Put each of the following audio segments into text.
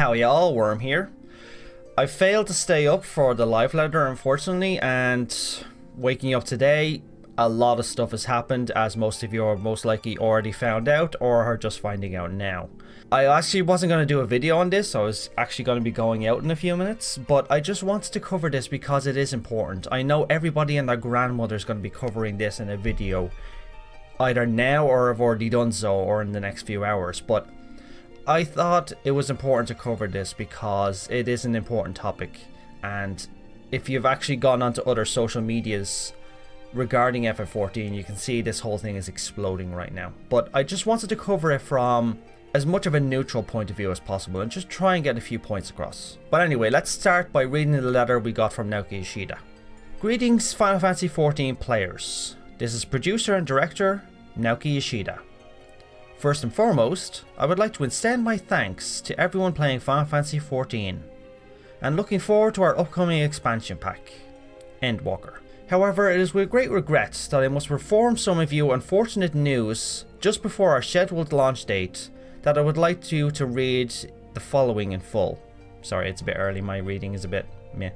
How y'all, Wyrm here. I failed to stay up for the live letter, unfortunately, and waking up today, a lot of stuff has happened, as most of you are most likely already found out or are just finding out now. I actually wasn't going to do a video on this. I was actually going to be going out in a few minutes, but I just wanted to cover this because it is important. I know everybody and their grandmother is going to be covering this in a video either now or have already done so or in the next few hours, but I thought it was important to cover this because it is an important topic, and if you've actually gone onto other social medias regarding FF14, you can see this whole thing is exploding right now. But I just wanted to cover it from as much of a neutral point of view as possible and just try and get a few points across. But anyway, let's start by reading the letter we got from Naoki Yoshida. Greetings Final Fantasy XIV players. This is producer and director Naoki Yoshida. First and foremost, I would like to extend my thanks to everyone playing Final Fantasy XIV and looking forward to our upcoming expansion pack, Endwalker. However, it is with great regret that I must inform some of you unfortunate news just before our scheduled launch date that I would like you to read the following in full. Sorry, it's a bit early, my reading is a bit meh.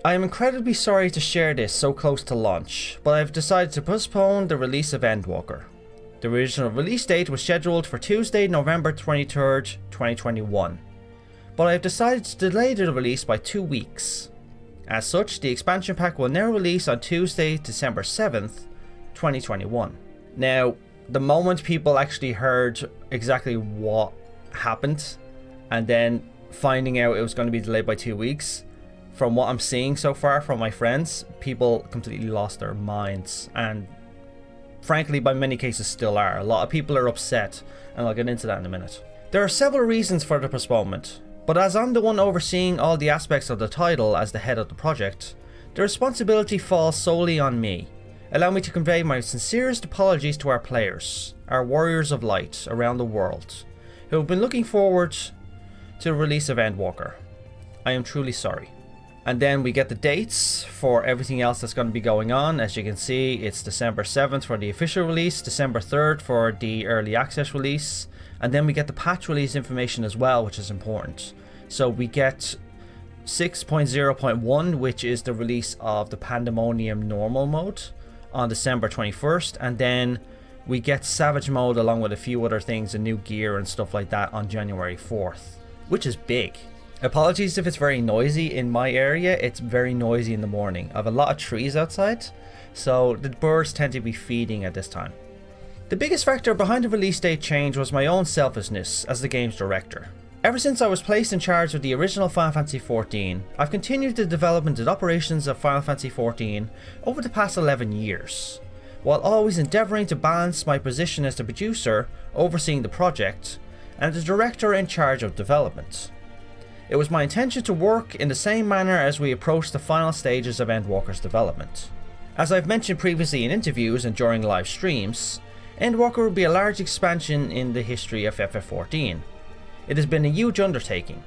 I am incredibly sorry to share this so close to launch, but I have decided to postpone the release of Endwalker. The original release date was scheduled for Tuesday, November 23rd, 2021, but I have decided to delay the release by 2 weeks. As such, the expansion pack will now release on Tuesday, December 7th, 2021. Now, the moment people actually heard exactly what happened, and then finding out it was going to be delayed by 2 weeks, from what I'm seeing so far from my friends, people completely lost their minds, and frankly, by many cases still are. A lot of people are upset, and I'll get into that in a minute. There are several reasons for the postponement, but as I'm the one overseeing all the aspects of the title as the head of the project, the responsibility falls solely on me. Allow me to convey my sincerest apologies to our players, our warriors of light around the world, who have been looking forward to the release of Endwalker. I am truly sorry. And then we get the dates for everything else that's going to be going on. As you can see, it's December 7th for the official release, December 3rd for the early access release, and then we get the patch release information as well, which is important. So we get 6.0.1, which is the release of the Pandemonium normal mode on December 21st, and then we get Savage mode along with a few other things, and new gear and stuff like that on January 4th, which is big. Apologies if it's very noisy in my area. It's very noisy in the morning. I have a lot of trees outside, so the birds tend to be feeding at this time. The biggest factor behind the release date change was my own selfishness as the game's director. Ever since I was placed in charge of the original Final Fantasy XIV, I've continued the development and operations of Final Fantasy XIV over the past 11 years, while always endeavouring to balance my position as the producer overseeing the project and the director in charge of development. It was my intention to work in the same manner as we approach the final stages of Endwalker's development. As I've mentioned previously in interviews and during live streams, Endwalker will be a large expansion in the history of FF14. It has been a huge undertaking,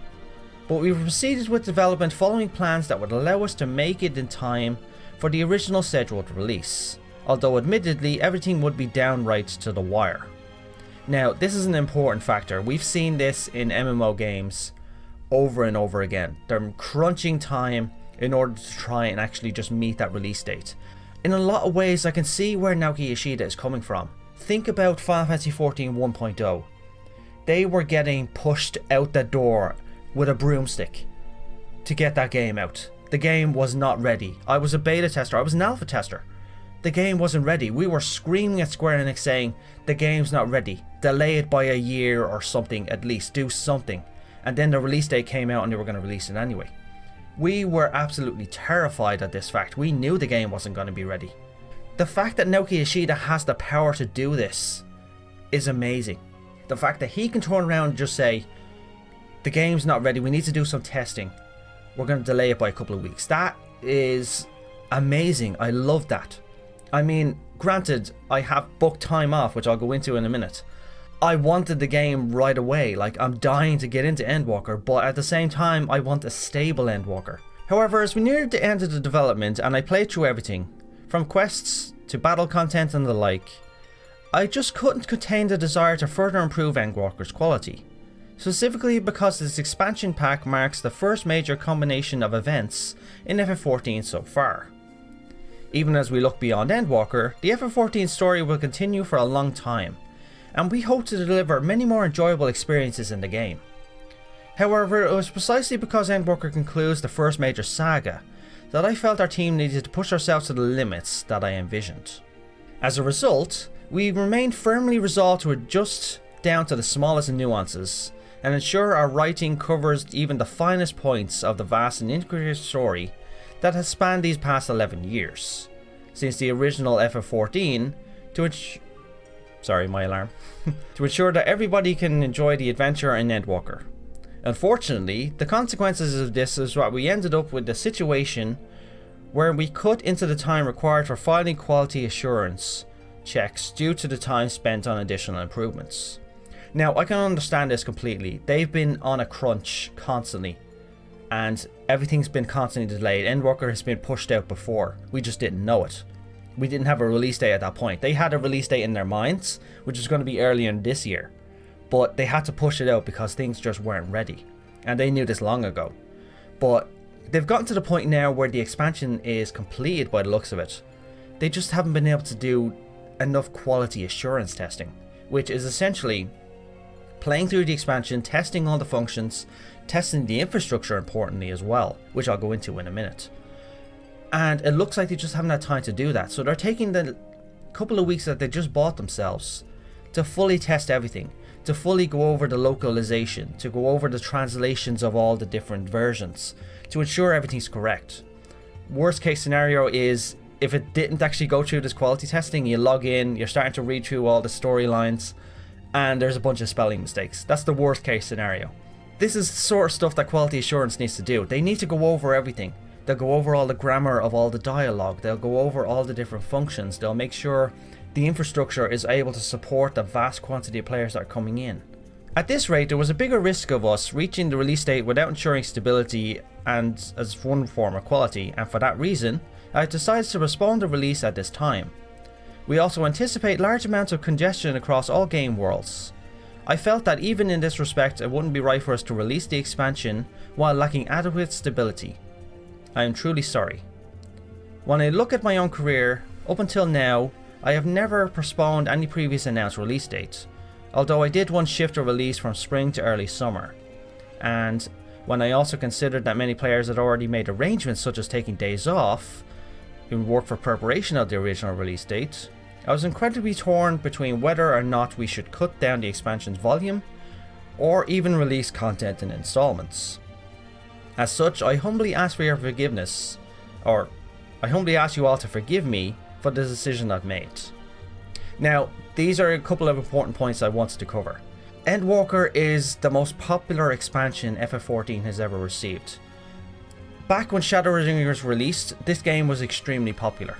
but we've proceeded with development following plans that would allow us to make it in time for the original scheduled release, although admittedly everything would be downright to the wire. Now, this is an important factor. We've seen this in MMO games over and over again. They're crunching time in order to try and actually just meet that release date. In a lot of ways, I can see where Naoki Yoshida is coming from. Think about Final Fantasy XIV 1.0. They were getting pushed out the door with a broomstick to get that game out. The game was not ready. I was a beta tester. I was an alpha tester. The game wasn't ready. We were screaming at Square Enix saying, the game's not ready. Delay it by a year or something, at least. Do something. And then the release date came out and they were going to release it anyway. We were absolutely terrified at this fact. We knew the game wasn't going to be ready. The fact that Naoki Yoshida has the power to do this is amazing. The fact that he can turn around and just say, the game's not ready, we need to do some testing. We're going to delay it by a couple of weeks. That is amazing. I love that. I mean, granted, I have booked time off, which I'll go into in a minute. I wanted the game right away, like I'm dying to get into Endwalker, but at the same time I want a stable Endwalker. However, as we neared the end of the development and I played through everything, from quests to battle content and the like, I just couldn't contain the desire to further improve Endwalker's quality. specifically because this expansion pack marks the first major combination of events in FF14 so far. Even as we look beyond Endwalker, the FF14 story will continue for a long time, and we hope to deliver many more enjoyable experiences in the game. However, it was precisely because Endwalker concludes the first major saga that I felt our team needed to push ourselves to the limits that I envisioned. As a result, we remained firmly resolved to adjust down to the smallest nuances and ensure our writing covers even the finest points of the vast and integrated story that has spanned these past 11 years, since the original FF14, to ensure that everybody can enjoy the adventure in Endwalker. Unfortunately, the consequences of this is what we ended up with, the situation where we cut into the time required for filing quality assurance checks due to the time spent on additional improvements. Now, I can understand this completely. They've been on a crunch constantly, and everything's been constantly delayed. Endwalker has been pushed out before. We just didn't know it. We didn't have a release date at that point. They had a release date in their minds, which was going to be earlier in this year. But they had to push it out because things just weren't ready. And they knew this long ago. But they've gotten to the point now where the expansion is completed by the looks of it. They just haven't been able to do enough quality assurance testing, which is essentially playing through the expansion, testing all the functions, testing the infrastructure importantly as well, which I'll go into in a minute. And it looks like they just haven't had time to do that. So they're taking the couple of weeks that they just bought themselves to fully test everything, to fully go over the localization, to go over the translations of all the different versions, to ensure everything's correct. Worst case scenario is if it didn't actually go through this quality testing, you log in, you're starting to read through all the storylines, and there's a bunch of spelling mistakes. That's the worst case scenario. This is the sort of stuff that quality assurance needs to do. They need to go over everything. They'll go over all the grammar of all the dialogue. They'll go over all the different functions. They'll make sure the infrastructure is able to support the vast quantity of players that are coming in. At this rate, there was a bigger risk of us reaching the release date without ensuring stability and as one form of quality, and for that reason, I decided to postpone the release at this time. We also anticipate large amounts of congestion across all game worlds. I felt that even in this respect, it wouldn't be right for us to release the expansion while lacking adequate stability. I am truly sorry. When I look at my own career, up until now, I have never postponed any previous announced release dates, although I did once shift a release from spring to early summer. And when I also considered that many players had already made arrangements such as taking days off in work for preparation of the original release date, I was incredibly torn between whether or not we should cut down the expansion's volume or even release content in installments. As such, I humbly ask for your forgiveness, or I humbly ask you all to forgive me for the decision I've made. Now, these are a couple of important points I wanted to cover. Endwalker is the most popular expansion FF14 has ever received. Back when Shadowbringers was released, this game was extremely popular.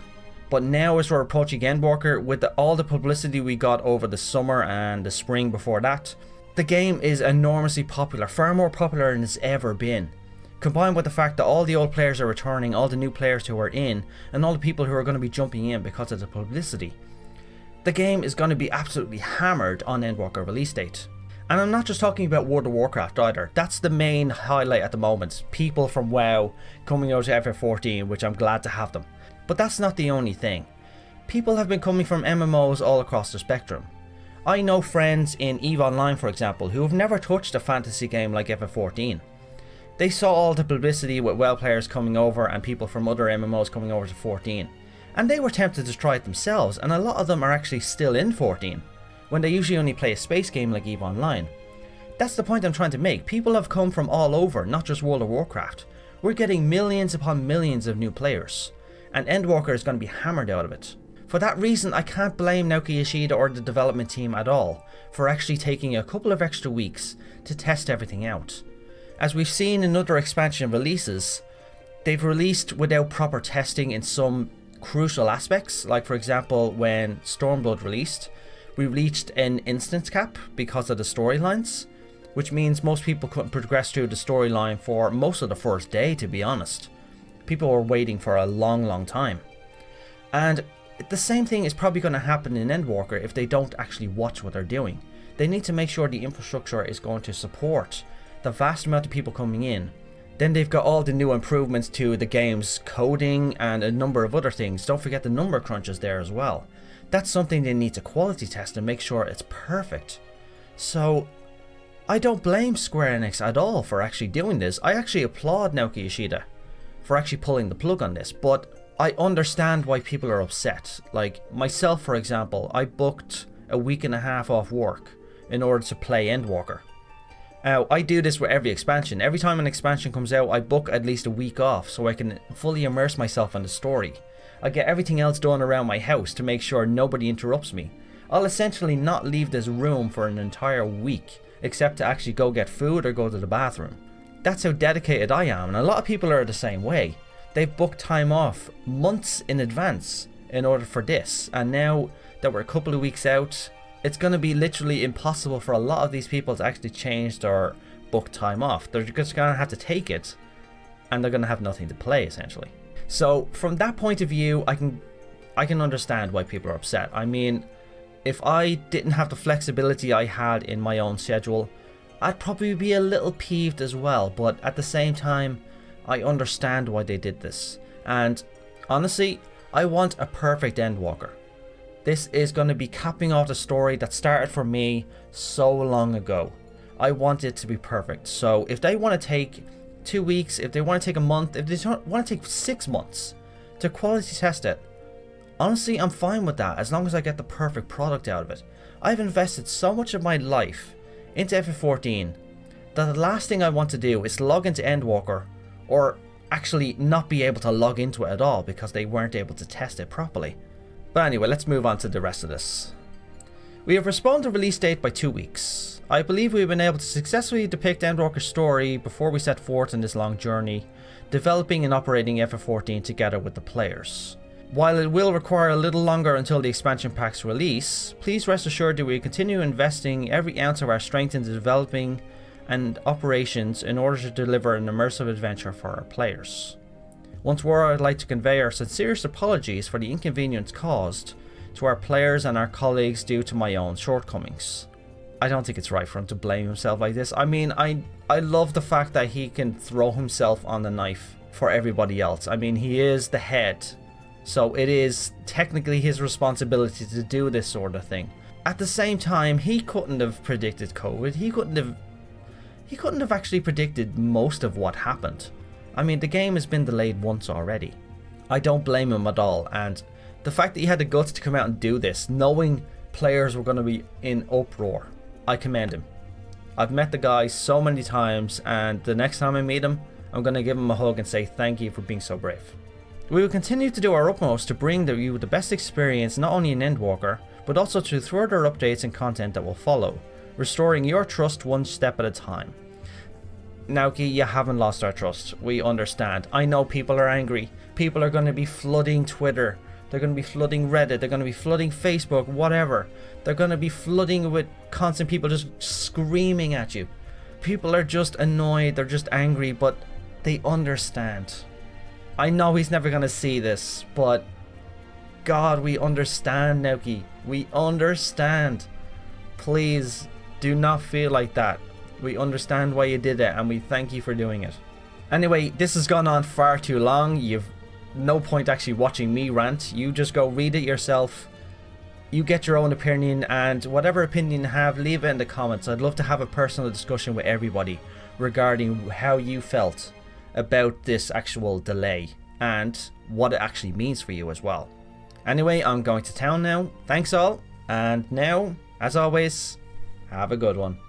But now as we're approaching Endwalker, with all the publicity we got over the summer and the spring before that, the game is enormously popular, far more popular than it's ever been. Combined with the fact that all the old players are returning, all the new players who are in, and all the people who are going to be jumping in because of the publicity. The game is going to be absolutely hammered on Endwalker release date. And I'm not just talking about World of Warcraft either. That's the main highlight at the moment. People from WoW coming out to FF14, which I'm glad to have them. But that's not the only thing. People have been coming from MMOs all across the spectrum. I know friends in EVE Online, for example, who have never touched a fantasy game like FF14. They saw all the publicity with WoW players coming over and people from other MMOs coming over to 14. And they were tempted to try it themselves, and a lot of them are actually still in 14, when they usually only play a space game like EVE Online. That's the point I'm trying to make. People have come from all over, not just World of Warcraft. We're getting millions upon millions of new players, and Endwalker is going to be hammered out of it. For that reason, I can't blame Naoki Yoshida or the development team at all for actually taking a couple of extra weeks to test everything out. As we've seen in other expansion releases, they've released without proper testing in some crucial aspects, like for example when Stormblood released, we reached an instance cap because of the storylines, which means most people couldn't progress through the storyline for most of the first day, to be honest. People were waiting for a long time. And the same thing is probably going to happen in Endwalker if they don't actually watch what they're doing. They need to make sure the infrastructure is going to support the vast amount of people coming in. Then they've got all the new improvements to the game's coding and a number of other things. Don't forget the number crunches there as well. That's something they need to quality test and make sure it's perfect. So I don't blame Square Enix at all for actually doing this. I actually applaud Naoki Yoshida for actually pulling the plug on this, but I understand why people are upset. Like myself, for example, I booked a week and a half off work in order to play Endwalker. Now, I do this with every expansion. Every time an expansion comes out, I book at least a week off so I can fully immerse myself in the story. I get everything else done around my house to make sure nobody interrupts me. I'll essentially not leave this room for an entire week, except to actually go get food or go to the bathroom. That's how dedicated I am, and a lot of people are the same way. They've booked time off months in advance in order for this, and now that we're a couple of weeks out, it's going to be literally impossible for a lot of these people to actually change their book time off. They're just going to have to take it, and they're going to have nothing to play, essentially. So from that point of view, I can understand why people are upset. I mean, if I didn't have the flexibility I had in my own schedule, I'd probably be a little peeved as well, but at the same time, I understand why they did this. And honestly, I want a perfect Endwalker. This is going to be capping off the story that started for me so long ago. I want it to be perfect. So if they want to take 2 weeks, if they want to take a month, if they want to take 6 months to quality test it, honestly, I'm fine with that as long as I get the perfect product out of it. I've invested so much of my life into FF14 that the last thing I want to do is log into Endwalker or actually not be able to log into it at all because they weren't able to test it properly. But anyway, let's move on to the rest of this. We have postponed the release date by 2 weeks. I believe we've been able to successfully depict Endwalker's story before we set forth on this long journey, developing and operating FF14 together with the players. While it will require a little longer until the expansion pack's release, please rest assured that we continue investing every ounce of our strength into developing and operations in order to deliver an immersive adventure for our players. Once more, I'd like to convey our sincerest apologies for the inconvenience caused to our players and our colleagues due to my own shortcomings. I don't think it's right for him to blame himself like this. I mean, I love the fact that he can throw himself on the knife for everybody else. I mean, he is the head, so it is technically his responsibility to do this sort of thing. At the same time, he couldn't have predicted COVID. He couldn't have actually predicted most of what happened. I mean, the game has been delayed once already. I don't blame him at all, and the fact that he had the guts to come out and do this, knowing players were going to be in uproar, I commend him. I've met the guy so many times, and the next time I meet him, I'm going to give him a hug and say thank you for being so brave. We will continue to do our utmost to bring you the best experience not only in Endwalker, but also through further updates and content that will follow, restoring your trust one step at a time. Naoki, you haven't lost our trust. We understand. I know people are angry. People are going to be flooding Twitter. They're going to be flooding Reddit. They're going to be flooding Facebook, whatever. They're going to be flooding with constant people just screaming at you. People are just annoyed. They're just angry, but they understand. I know he's never going to see this, but God, we understand, Naoki. We understand. Please do not feel like that. We understand why you did it, and we thank you for doing it. Anyway, this has gone on far too long. You've no point actually watching me rant. You just go read it yourself. You get your own opinion, and whatever opinion you have, leave it in the comments. I'd love to have a personal discussion with everybody regarding how you felt about this actual delay and what it actually means for you as well. Anyway, I'm going to town now. Thanks all, and now, as always, have a good one.